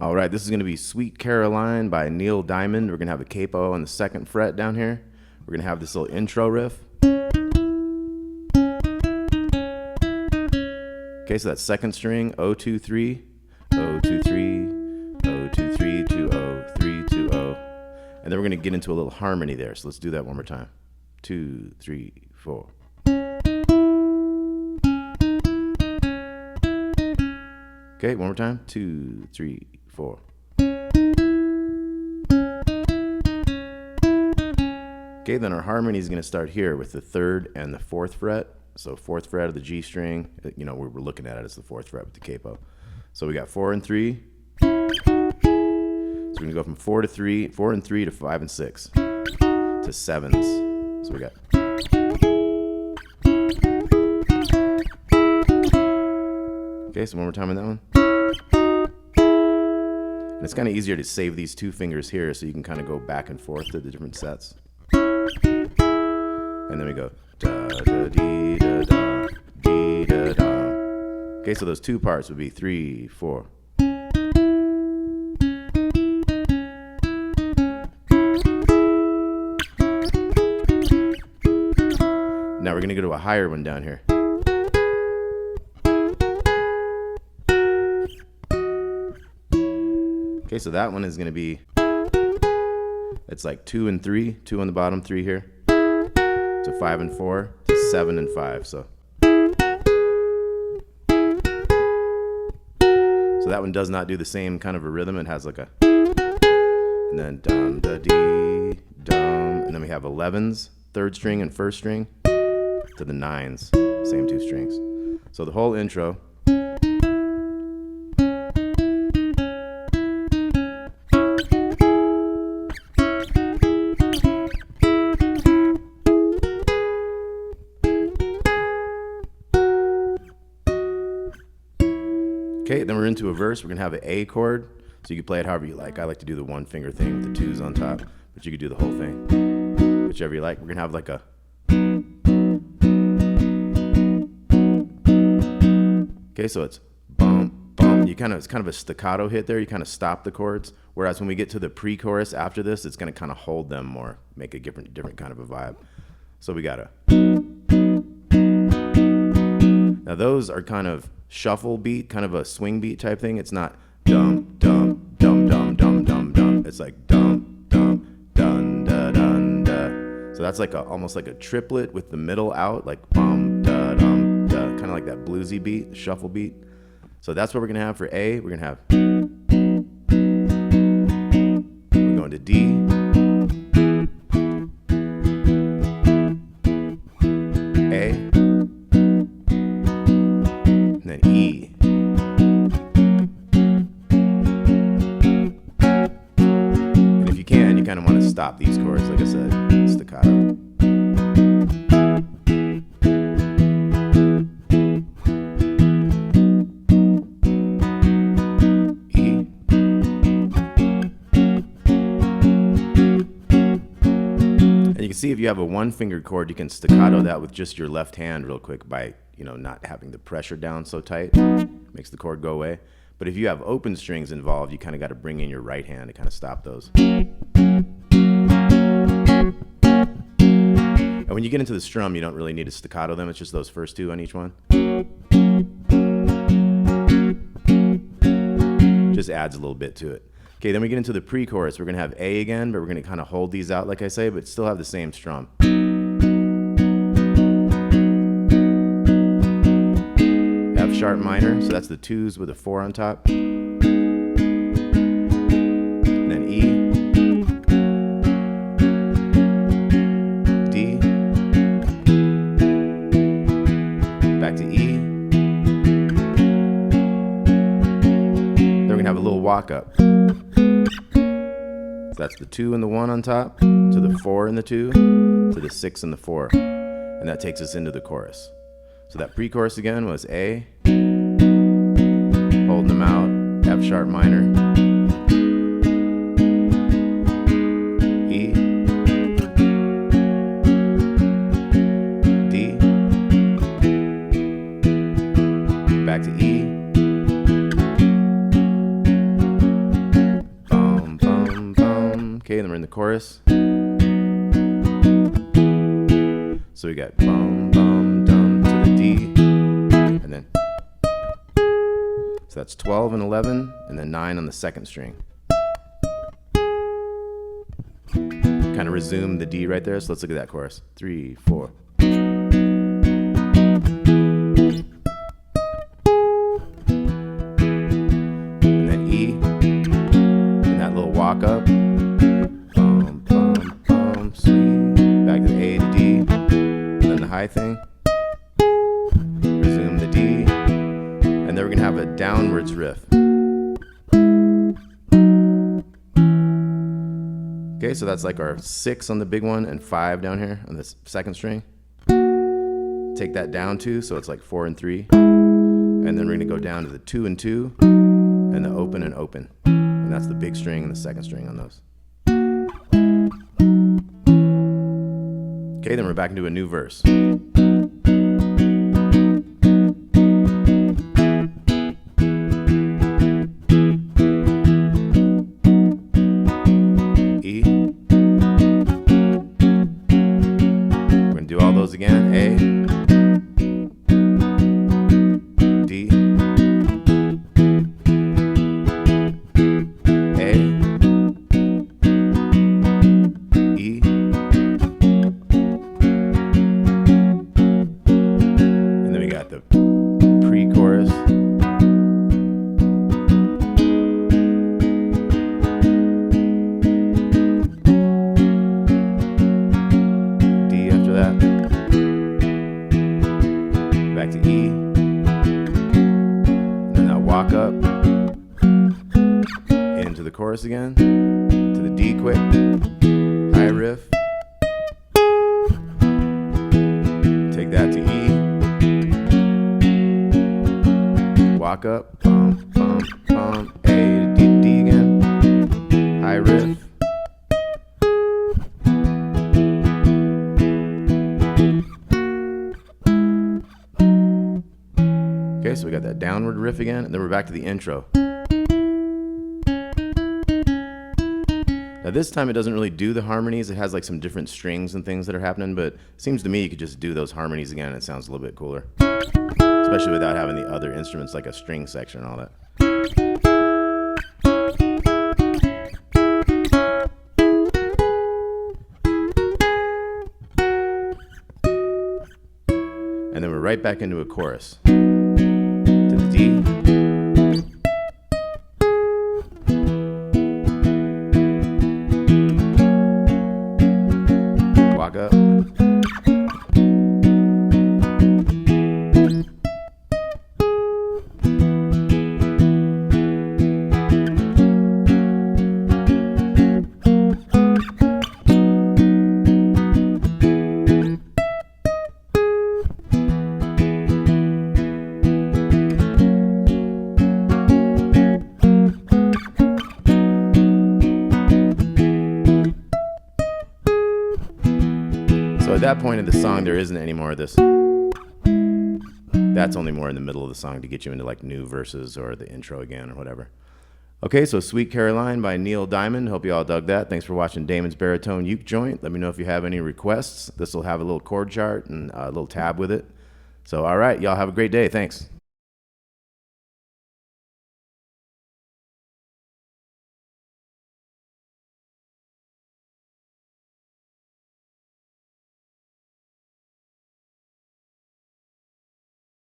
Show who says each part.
Speaker 1: All right, this is going to be Sweet Caroline by Neil Diamond. We're going to have a capo on the 2nd fret down here. We're going to have this little intro riff. Okay, so that's 2nd string, 0, 2, 3, 0, 2, 3, 0, 2, 3, 2, 0, 3, 2, 0. And then we're going to get into a little harmony there. So let's do that one more time. 2, 3, 4. Okay, one more time. 2, 3, 4. Okay, then our harmony is going to start here with the 3rd and the 4th fret. So 4th fret of the G string, you know, we're looking at it as the 4th fret with the capo. So we got 4 and 3. So we're going to go from 4 and 3 to 5 and 6 to 7s. So we got. Okay, so one more time on that one. And it's kind of easier to save these 2 fingers here so you can kind of go back and forth to the different sets. And then we go da da dee da da dee da da. Okay, so those 2 parts would be 3, 4. Now we're gonna go to a higher one down here. Okay, so that one is gonna be, it's like 2 and 3, 2 on the bottom, 3 here, to 5 and 4, to 7 and 5. So that one does not do the same kind of a rhythm. It has like a, and then dum da dee dum, and then we have 11s, 3rd string and 1st string, to the 9s, same 2 strings. So the whole intro. Okay, then we're into a verse. We're going to have an A chord, so you can play it however you like. I like to do the 1 finger thing with the 2s on top, but you could do the whole thing, whichever you like. We're going to have like a, okay, so it's bump, bump. It's kind of a staccato hit there. You kind of stop the chords, whereas when we get to the pre-chorus after this, it's going to kind of hold them more, make a different kind of a vibe. So we got a, now those are kind of shuffle beat, kind of a swing beat type thing. It's not dum dum dum dum dum dum dum. It's like dum dum dun da dun da. So that's like almost like a triplet with the middle out, like bum da dum da, kind of like that bluesy beat, the shuffle beat. So that's what we're gonna have for A. We're gonna have, we're going to D, A, and then E. And if you can, you kind of want to stop these chords, like I said, staccato. E. And you can see if you have a 1-fingered chord, you can staccato that with just your left hand real quick by, you know, not having the pressure down so tight. Makes the chord go away. But if you have open strings involved, you kind of got to bring in your right hand to kind of stop those. And when you get into the strum, you don't really need to staccato them. It's just those first 2 on each one. Just adds a little bit to it. Okay, then we get into the pre-chorus. We're going to have A again, but we're going to kind of hold these out, like I say, but still have the same strum. F sharp minor, so that's the 2s with a 4 on top. And then E, D, back to E. Then we're gonna have a little walk up. So that's the 2 and the 1 on top, to the 4 and the 2, to the 6 and the 4. And that takes us into the chorus. So that pre-chorus again was A, holding them out, F sharp minor, E, D, back to E, Okay, then we're in the chorus. So we got bum, bum, dum to the D, and then, so that's 12 and 11, and then 9 on the second string. Kind of resume the D right there, so let's look at that chorus. 3, 4. And then E, and that little walk up. Bum, bum, bum, sweet. Back to the A to D, and then the high thing. Resume the D, and then we're gonna have a downwards riff. Okay, so that's like our 6 on the big one and 5 down here on this second string. Take that down 2, so it's like 4 and 3. And then we're gonna go down to the 2 and 2, and the open and open. And that's the big string and the second string on those. Okay, then we're back into a new verse. Again, A, D, A, E, and then we got the pre-chorus. D after that. Back to E, and then that walk up into the chorus again, to the D quick, high riff, take that to E, walk up, bum, bum, bum, A to D, D again, high riff, okay, so we got that downward riff again, and then we're back to the intro. Now this time it doesn't really do the harmonies. It has like some different strings and things that are happening, but it seems to me you could just do those harmonies again and it sounds a little bit cooler. Especially without having the other instruments like a string section and all that. And then we're right back into a chorus. To the D. Walk up. So at that point in the song, there isn't any more of this. That's only more in the middle of the song to get you into like new verses or the intro again or whatever. Okay, so Sweet Caroline by Neil Diamond. Hope you all dug that. Thanks for watching Damon's Baritone Uke Joint. Let me know if you have any requests. This will have a little chord chart and a little tab with it. So all right, y'all have a great day. Thanks.